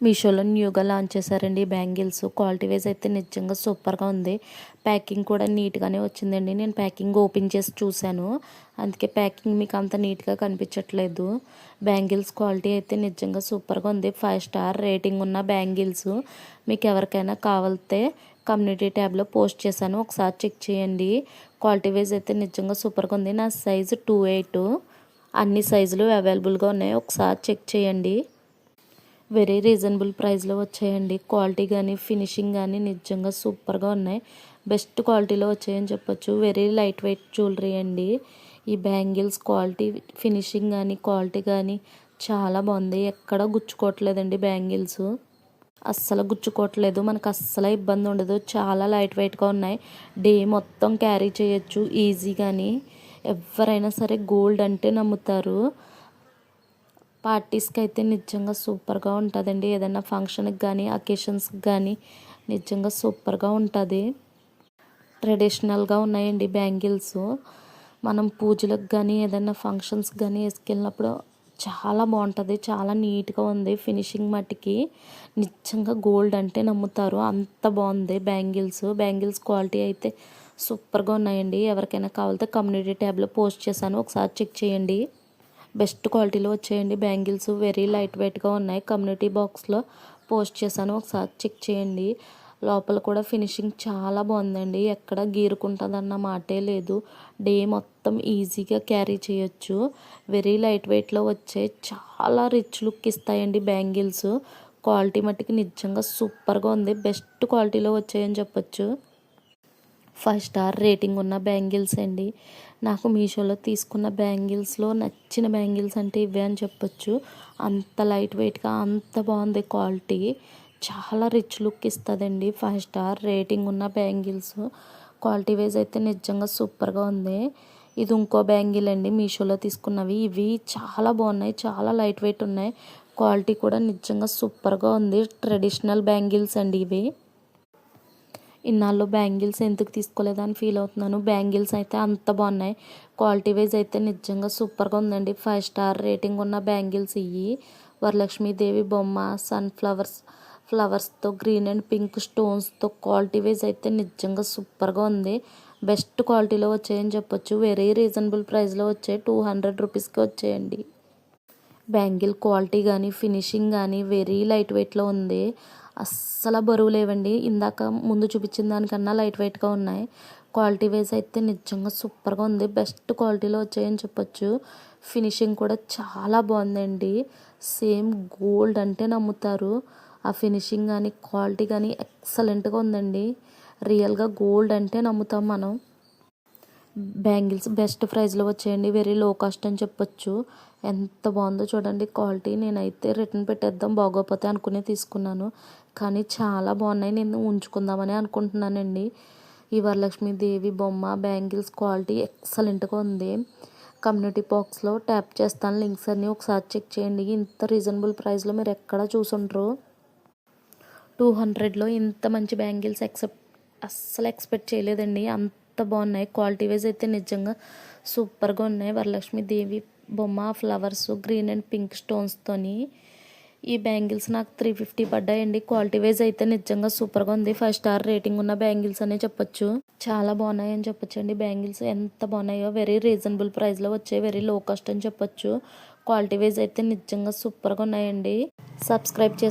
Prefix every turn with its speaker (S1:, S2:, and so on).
S1: మీషోలో న్యూగా లాంచ్ చేశారండి బ్యాంగిల్స్. క్వాలిటీ వైజ్ అయితే నిజంగా సూపర్గా ఉంది. ప్యాకింగ్ కూడా నీట్గానే వచ్చిందండి. నేను ప్యాకింగ్ ఓపెన్ చేసి చూశాను, అందుకే ప్యాకింగ్ మీకు అంత నీట్గా కనిపించట్లేదు. బ్యాంగిల్స్ క్వాలిటీ అయితే నిజంగా సూపర్గా ఉంది. 5 స్టార్ రేటింగ్ ఉన్న బ్యాంగిల్స్. మీకు ఎవరికైనా కావాలితే కమ్యూనిటీ ట్యాబ్లో పోస్ట్ చేశాను, ఒకసారి చెక్ చేయండి. క్వాలిటీ వైజ్ అయితే నిజంగా సూపర్గా ఉంది. నా సైజు 28. అన్ని సైజులు అవైలబుల్గా ఉన్నాయి, ఒకసారి చెక్ చేయండి. వెరీ రీజనబుల్ ప్రైస్లో వచ్చాయండి. క్వాలిటీ కానీ ఫినిషింగ్ కానీ నిజంగా సూపర్గా ఉన్నాయి. బెస్ట్ క్వాలిటీలో వచ్చాయని చెప్పొచ్చు. వెరీ లైట్ వెయిట్ జ్యువెలరీ అండి. ఈ బ్యాంగిల్స్ క్వాలిటీ ఫినిషింగ్ కానీ క్వాలిటీ కానీ చాలా బాగుంది. ఎక్కడ గుచ్చుకోవట్లేదండి బ్యాంగిల్స్, అస్సలు గుచ్చుకోవట్లేదు. మనకు అస్సలు ఇబ్బంది ఉండదు. చాలా లైట్ వెయిట్గా ఉన్నాయి. డే మొత్తం క్యారీ చేయొచ్చు ఈజీగాని. ఎవరైనా సరే గోల్డ్ అంటే నమ్ముతారు. పార్టీస్కి అయితే నిజంగా సూపర్గా ఉంటుందండి. ఏదైనా ఫంక్షన్కి కానీ అకేషన్స్కి కానీ నిజంగా సూపర్గా ఉంటుంది. ట్రెడిషనల్గా ఉన్నాయండి బ్యాంగిల్స్. మనం పూజలకు కానీ ఏదైనా ఫంక్షన్స్కి కానీ వేసుకెళ్ళినప్పుడు చాలా బాగుంటుంది. చాలా నీట్గా ఉంది ఫినిషింగ్ మట్టికి. నిజంగా గోల్డ్ అంటే నమ్ముతారు, అంత బాగుంది బ్యాంగిల్స్ క్వాలిటీ అయితే సూపర్గా ఉన్నాయండి. ఎవరికైనా కావాలితే కమ్యూనిటీ ట్యాబ్లో పోస్ట్ చేశాను, ఒకసారి చెక్ చేయండి. బెస్ట్ క్వాలిటీలో వచ్చేయండి బ్యాంగిల్స్. వెరీ లైట్ వెయిట్గా ఉన్నాయి. కమ్యూనిటీ బాక్స్లో పోస్ట్ చేశాను, ఒకసారి చెక్ చేయండి. లోపల కూడా ఫినిషింగ్ చాలా బాగుందండి. ఎక్కడ గీరుకుంటుందన్న మాటే లేదు. డే మొత్తం ఈజీగా క్యారీ చేయొచ్చు. వెరీ లైట్ వెయిట్లో వచ్చే చాలా రిచ్ లుక్ ఇస్తాయండి బ్యాంగిల్స్. క్వాలిటీ మట్టుకు నిజంగా సూపర్గా ఉంది. బెస్ట్ క్వాలిటీలో వచ్చాయని చెప్పొచ్చు. 5 స్టార్ రేటింగ్ ఉన్న బ్యాంగిల్స్ అండి. నాకు మీషోలో తీసుకున్న బ్యాంగిల్స్లో నచ్చిన బ్యాంగిల్స్ అంటే ఇవే అని చెప్పొచ్చు. అంత లైట్ వెయిట్గా అంత బాగుంది క్వాలిటీ. చాలా రిచ్ లుక్ ఇస్తుందండి. 5 స్టార్ రేటింగ్ ఉన్న బ్యాంగిల్స్. క్వాలిటీ వైజ్ అయితే నిజంగా సూపర్గా ఉంది. ఇది ఇంకో బ్యాంగిల్ అండి మీషోలో తీసుకున్నవి. ఇవి చాలా బాగున్నాయి, చాలా లైట్ వెయిట్ ఉన్నాయి. క్వాలిటీ కూడా నిజంగా సూపర్గా ఉంది. ట్రెడిషనల్ బ్యాంగిల్స్ అండి ఇవి. ఇన్నాళ్ళు బ్యాంగిల్స్ ఎందుకు తీసుకోలేదని ఫీల్ అవుతున్నాను. బ్యాంగిల్స్ అయితే అంత బాగున్నాయి. క్వాలిటీ వైజ్ అయితే నిజంగా సూపర్గా ఉందండి. 5 స్టార్ రేటింగ్ ఉన్న బ్యాంగిల్స్ ఇవి. వరలక్ష్మీదేవి బొమ్మ, ఫ్లవర్స్తో గ్రీన్ అండ్ పింక్ స్టోన్స్తో క్వాలిటీ వైజ్ అయితే నిజంగా సూపర్గా ఉంది. బెస్ట్ క్వాలిటీలో వచ్చాయని చెప్పొచ్చు. వెరీ రీజనబుల్ ప్రైస్లో వచ్చాయి. 200 రూపీస్కి వచ్చాయండి. బ్యాంగిల్ క్వాలిటీ కానీ ఫినిషింగ్ కానీ వెరీ లైట్ వెయిట్లో ఉంది. అస్సలు బరువు లేవండి. ఇందాక ముందు చూపించిన దానికన్నా లైట్ వెయిట్గా ఉన్నాయి. క్వాలిటీ వైజ్ అయితే నిజంగా సూపర్గా ఉంది. బెస్ట్ క్వాలిటీలో వచ్చాయని చెప్పొచ్చు. ఫినిషింగ్ కూడా చాలా బాగుందండి. సేమ్ గోల్డ్ అంటే నమ్ముతారు. ఆ ఫినిషింగ్ కానీ క్వాలిటీ కానీ ఎక్సలెంట్గా ఉందండి. రియల్గా గోల్డ్ అంటే నమ్ముతాం మనం. బ్యాంగిల్స్ బెస్ట్ ప్రైస్లో వచ్చేయండి. వెరీ లో కాస్ట్ అని చెప్పొచ్చు. ఎంత బాగుందో చూడండి క్వాలిటీ. నేనైతే రిటర్న్ పెట్టేద్దాం బాగోపోతే అనుకునే తీసుకున్నాను, కానీ చాలా బాగున్నాయి. నేను ఉంచుకుందామని అనుకుంటున్నానండి. ఈ వరలక్ష్మీదేవి బొమ్మ బ్యాంగిల్స్ క్వాలిటీ ఎక్సలెంట్గా ఉంది. కమ్యూనిటీ బాక్స్లో ట్యాప్ చేస్తాను, లింక్స్ అన్నీ ఒకసారి చెక్ చేయండి. ఇంత రీజనబుల్ ప్రైస్లో మీరు ఎక్కడా చూసుంటారు. 200లో ఇంత మంచి బ్యాంగిల్స్ అస్సలు ఎక్స్పెక్ట్ చేయలేదండి. అంత బాగున్నాయి. క్వాలిటీ వైజ్ అయితే నిజంగా సూపర్గా ఉన్నాయి. వరలక్ష్మీదేవి బొమ్మ, ఫ్లవర్స్, గ్రీన్ అండ్ పింక్ స్టోన్స్తోని ఈ బ్యాంగిల్స్ నాకు 350 పడ్డాయండి. క్వాలిటీ వైజ్ అయితే నిజంగా సూపర్గా ఉంది. 5 స్టార్ రేటింగ్ ఉన్న బ్యాంగిల్స్ అనే చెప్పొచ్చు. చాలా బాగున్నాయి అని చెప్పొచ్చు అండి. బ్యాంగిల్స్ ఎంత బాగున్నాయో. వెరీ రీజనబుల్ ప్రైస్లో వచ్చాయి. వెరీ లో కాస్ట్ అని చెప్పొచ్చు. క్వాలిటీ వైజ్ అయితే నిజంగా సూపర్గా ఉన్నాయండి. సబ్స్క్రైబ్ చేసి